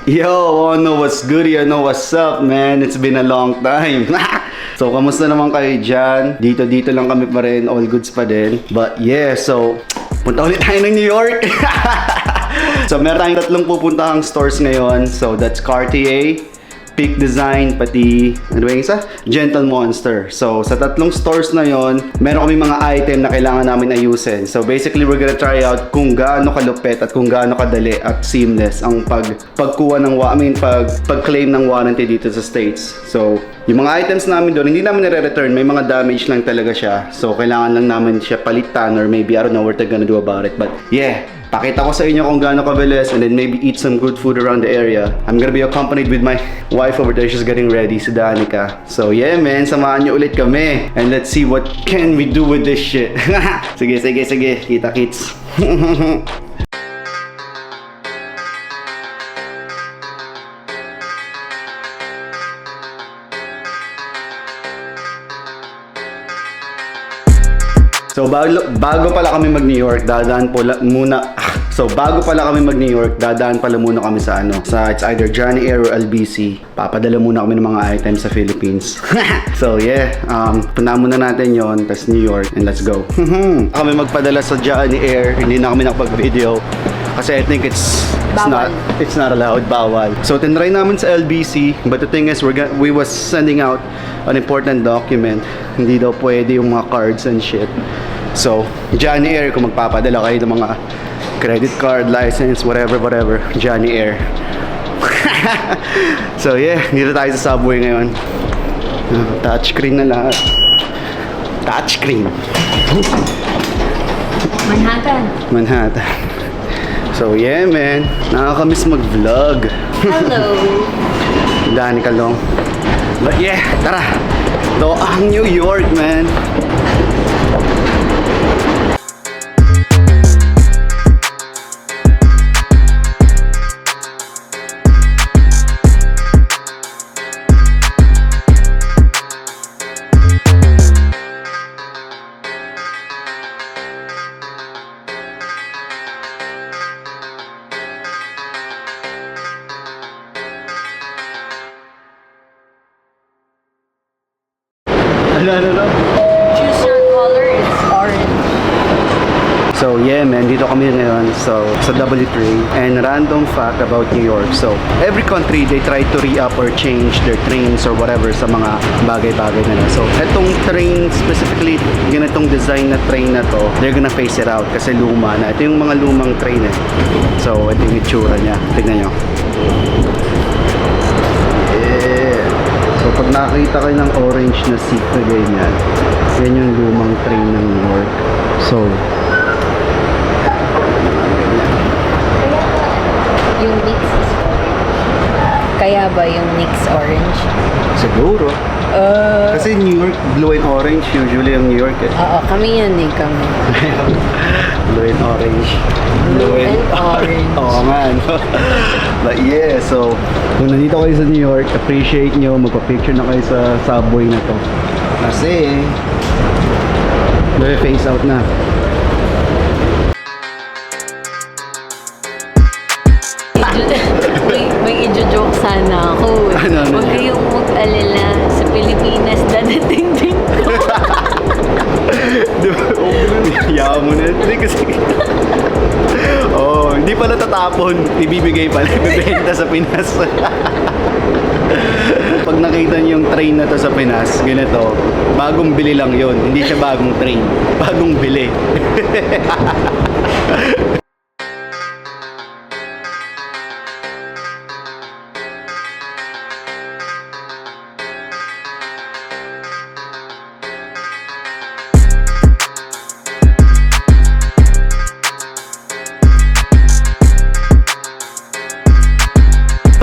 Yo, Ono, what's good? You know what's up, man? It's been a long time. So, kamusta naman kayo dyan? Dito lang kami pa rin. All goods pa din. But yeah, so, punta ulit tayo ng New York. So, meron tayong tatlong pupuntahang stores ngayon. So, that's Cartier, Peak Design, pati, ano ba yung isa? Gentle Monster. So, sa tatlong stores na yon, meron kami mga item na kailangan namin ayusin. So, basically, we're gonna try out kung gaano kalupet at kung gaano kadali at seamless ang pagkuha ng, pag-claim ng warranty dito sa States. So, yung mga items namin doon, hindi namin nare-return. May mga damage lang talaga siya. So, kailangan lang namin siya palitan or maybe, I don't know what they're gonna do about it. But, yeah. Pakita ko sa inyo kung gaano kabilis and then maybe eat some good food around the area. I'm gonna be accompanied with my wife over there. She's getting ready, si Danica. So yeah, man, samahan niyo ulit kami. And let's see what can we do with this shit. Sige. Kita kits. So bago pala kami mag-New York, dadaan muna kami sa it's either Johnny Air or LBC. Papadala muna kami ng mga items sa Philippines. So yeah, punta muna natin yon, tas New York, and let's go. Kami magpadala sa Johnny Air, hindi na kami nakapag-video kasi I think it's not allowed, bawal. So tinry namin sa LBC, but the thing is we was sending out an important document. Hindi daw pwede yung mga cards and shit. So, Johnny Air, kung magpapadala kayo ng mga credit card, license, whatever, Johnny Air. So yeah, dito tayo sa subway ngayon. Touchscreen na lahat. Touchscreen. Manhattan. So yeah, man, nakakamiss mag-vlog. Hello. Danica long. But yeah, tara. Ito ang New York, man. Ano? Choose your color, it's orange. So yeah, man, dito kami ngayon sa W3. And random fact about New York. So every country, they try to re-up or change their trains or whatever sa mga bagay-bagay nila. So etong train, specifically ganitong design na train na to, they're gonna phase it out kasi luma na. Ito yung mga lumang train eh. So ito yung itsura niya. Tignan nyo. So pag nakita kayo ng orange na seat na ganyan, yan yung lumang train ng New York. So Yung Nix is kaya ba yung Nix orange? siguro. Kasi New York, blue and orange, usually yung New York eh. Oo, kami yan eh, kami. Blue and orange. Blue and orange. Oo nga, no? But yeah, so kung nandito kayo sa New York, appreciate nyo, magpa-picture na kayo sa subway na to. Kasi face out na. May i-joke sana ako. Ano? Huwag kayong mag-alala. Sa Pilipinas, dadating din ko. Diba? Yawa mo na. Hindi kasi hindi pa natatapon. Ibibigay pala. Ibibenta sa Pinas. Pag nakita niyo yung train na to sa Pinas, ganito, bagong bili lang yon. Hindi siya bagong train. Bagong bili.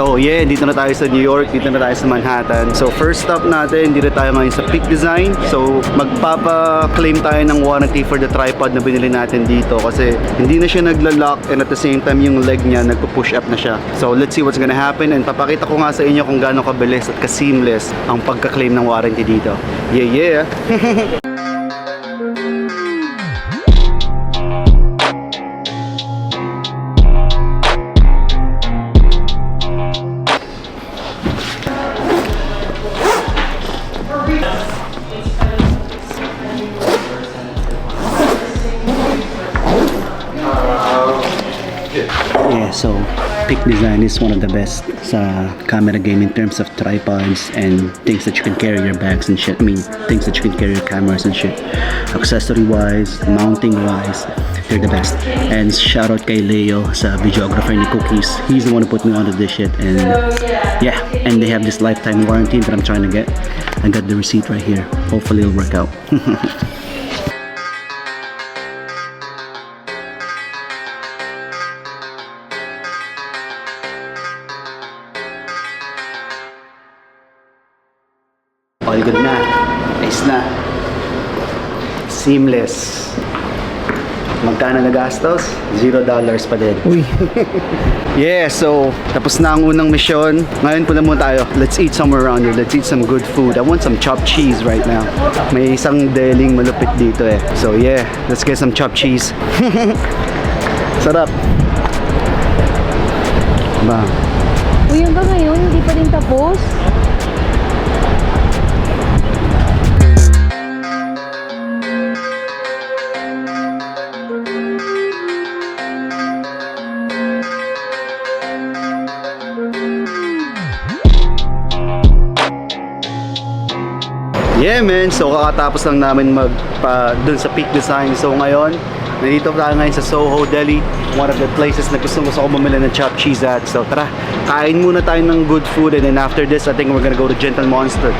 So yeah, dito na tayo sa New York, dito na tayo sa Manhattan. So first stop natin, dito tayo ngayon sa Peak Design. So magpapa-claim tayo ng warranty for the tripod na binili natin dito kasi hindi na siya nagla-lock and at the same time yung leg niya nagpo-push up na siya. So let's see what's gonna happen and papakita ko nga sa inyo kung gaano kabilis at ka-seamless ang pagka-claim ng warranty dito. Yeah! Peak Design is one of the best sa camera game in terms of tripods and things that you can carry your bags and shit. I mean, things that you can carry your cameras and shit. Accessory wise, mounting wise, they're the best. And shout out kay Leo sa videographer ni Cookies. He's the one who put me onto this shit. And yeah, and they have this lifetime warranty that I'm trying to get. I got the receipt right here. Hopefully it'll work out. All good na. Nice na. Seamless. Magkano nagastos? $0 pa din. Uy. Yeah, so tapos na ang unang mission. Ngayon pula muna tayo. Let's eat somewhere around here. Let's eat some good food. I want some chopped cheese right now. May isang deling malupit dito eh. So yeah, let's get some chopped cheese. Sarap. Ba. Uy, hanggang ngayon, hindi pa rin tapos. Yeah man, so kakatapos lang namin dun sa Peak Design. So ngayon, nandito tayo ngayon sa Soho, Delhi. One of the places na gusto ko bumili ng chopped cheese at. So tara, kain muna tayo ng good food and then after this, I think we're gonna go to Gentle Monster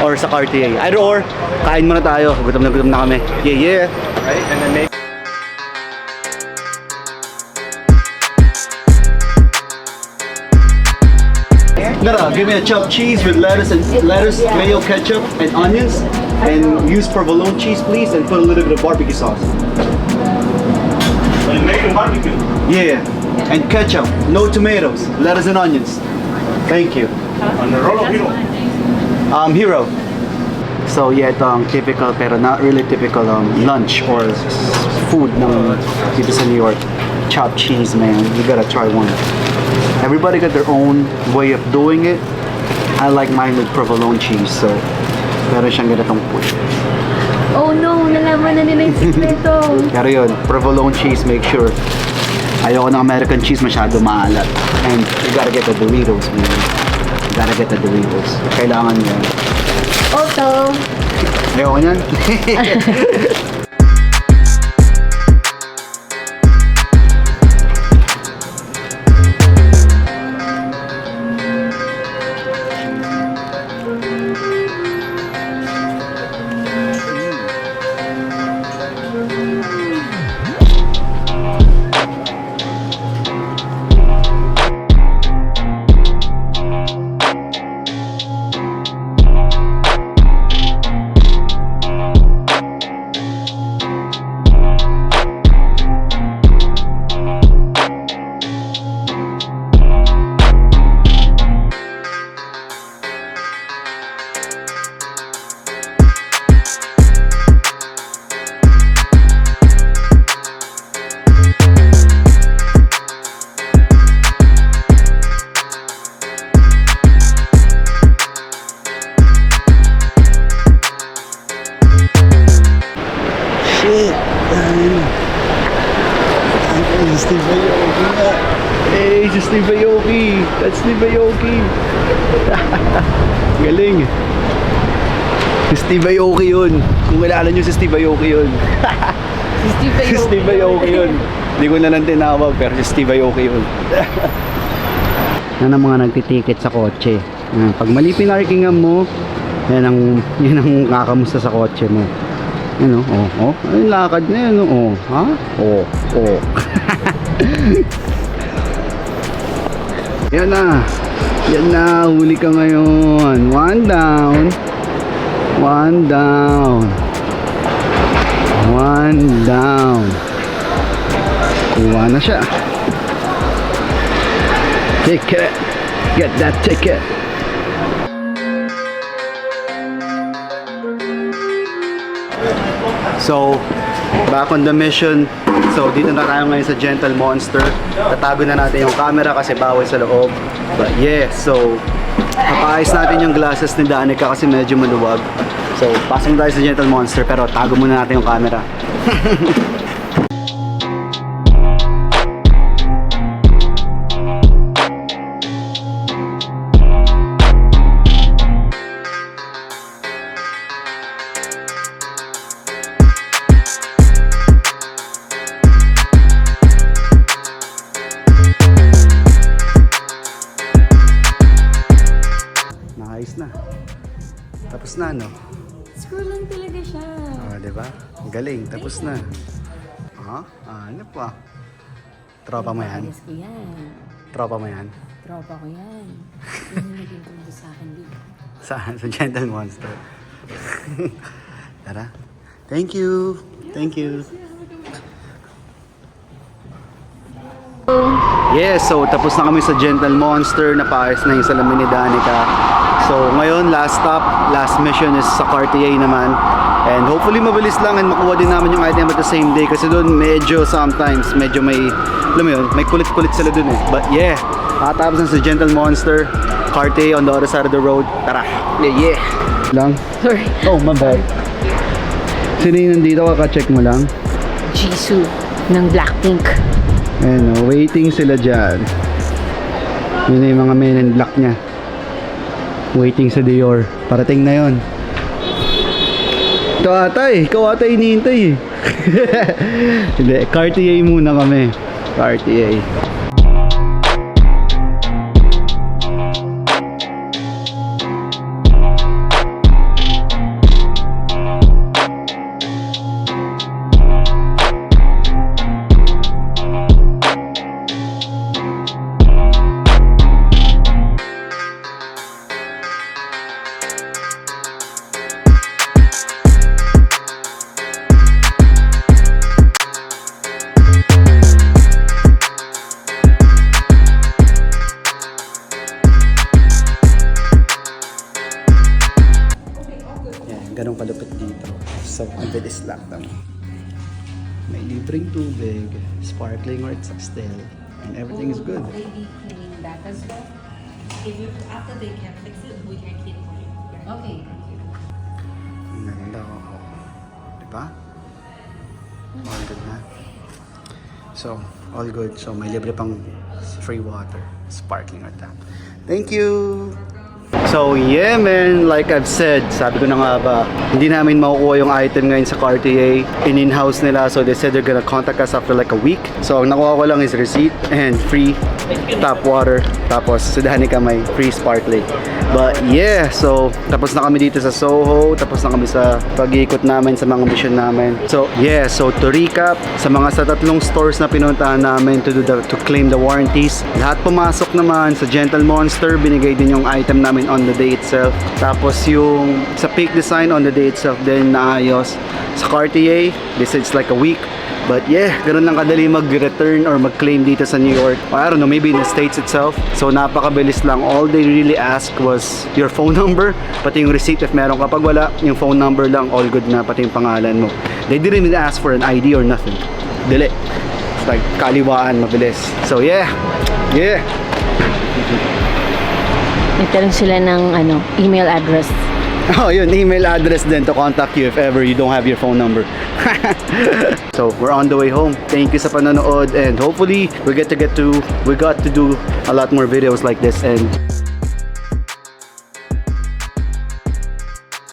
or sa Cartier. Either or, kain muna tayo. Gutom na kami. Yeah. Right, and then maybe Nara, give me a chopped cheese with lettuce, mayo, ketchup, and onions. And use provolone cheese, please, and put a little bit of barbecue sauce. So you making barbecue? Yeah, and ketchup, no tomatoes, lettuce and onions. Thank you. On the roll of hero? Hero. So yeah, ito ang typical pero not really typical lunch or food ng dito sa New York. Chopped cheese, man. You gotta try one. Everybody got their own way of doing it. I like mine with provolone cheese, so meron siyang ganitong push. Oh no, nalaman na nila yung sikreto. Pero yun, provolone cheese, make sure. Ayoko ng American cheese masyado maalat. And you gotta get the Doritos, man. You gotta get the Doritos. Kailangan yan. Auto. Ayoko niyan. Hey, si Steve Aoki. That's Steve Aoki. Galing. Si Steve Aoki yun. Kung kilala nyo si Steve Aoki yun. Si Steve Aoki yun. Hindi ko na lang tinawag pero si Steve Aoki yun. Yan ang mga nagtitiket sa kotse. Pag mali pinarkingan mo, yan ang kakamusta sa kotse mo. Ano? Oh. Ay, lakad na yan. Oh. Ha? Oh. Yan na. Huli ka ngayon. One down. Kuha na siya. Ticket. Get that ticket. So, back on the mission. So, dito na tayo ngayon sa Gentle Monster. Tatago na natin yung camera kasi bawal sa loob. But yeah, so papaayos natin yung glasses ni Danica kasi medyo maluwag. So, pasok tayo sa Gentle Monster pero tago muna natin yung camera. na. Tapos na, no? Screw lang talaga siya. Diba? Ang galing. Tapos na. Ano pa? Tropa mo yan? Ayos ko yan. Tropa mo yan? Tropa ko yan. Yun yung naging tundo sa akin dito. Saan? Sa Gentle Monster. Tara. Thank you. Thank you. Yes, so tapos na kami sa Gentle Monster. Napaayos na yung salamin ni Danica. So ngayon, last stop, last mission is sa Cartier naman. And hopefully mabilis lang and makuha din namin yung item at the same day. Kasi doon medyo sometimes, medyo may, alam mo yun, may kulit-kulit sila doon eh. But yeah, tapos na sa Gentle Monster, Cartier on the other side of the road. Tara, yeah. Lang? Sorry. Oh, my bad. Sino yung nandito? Kaka-check mo lang. Jisoo ng Blackpink. Ayan o, waiting sila dyan. Yun na yung mga men in black niya. Waiting sa Dior. Parating na yon. Ikaw ata hinihintay eh. Hindi, Cartier muna kami. Cartier. Ganong kalupit dito. So, ang bilis lang naman. May libreng tubig, sparkling or it's still, and everything is good. They be cleaning that as well? If you, after they can fix it, we can clean for you. Okay, thank you. Ang ganda ako. Diba? All good na. So, all good. So, may libre pang free water, sparkling or tap. Thank you! So yeah man, like I've said, sabi ko na nga ba, hindi namin makukuha yung item ngayon sa Cartier. In-house nila, so they said they're gonna contact us after like a week. So ang nakuha ko lang is receipt and free tap water. Tapos sa Danica may free sparkling. But yeah, so tapos na kami dito sa Soho, tapos na kami sa pag-iikot namin sa mga mission namin. So yeah, so to recap, sa tatlong stores na pinuntahan namin to claim the warranties, lahat pumasok naman. Sa Gentle Monster, binigay din yung item namin on the day itself. Tapos yung sa Peak Design on the day itself din naayos. Sa Cartier, they said it's like a week. But yeah, ganun lang kadali mag-return or mag-claim dito sa New York. Or I don't know, maybe in the States itself. So napakabilis lang. All they really asked was your phone number, pati yung receipt if meron. Kapag wala, yung phone number lang, all good na, pati yung pangalan mo. They didn't even ask for an ID or nothing. Dili. It's like kaliwaan, mabilis. So yeah. Yeah. Nagtanong sila ng email address. Oh, yun, email address din to contact you if ever you don't have your phone number. So, we're on the way home. Thank you sa panonood and hopefully we got to do a lot more videos like this and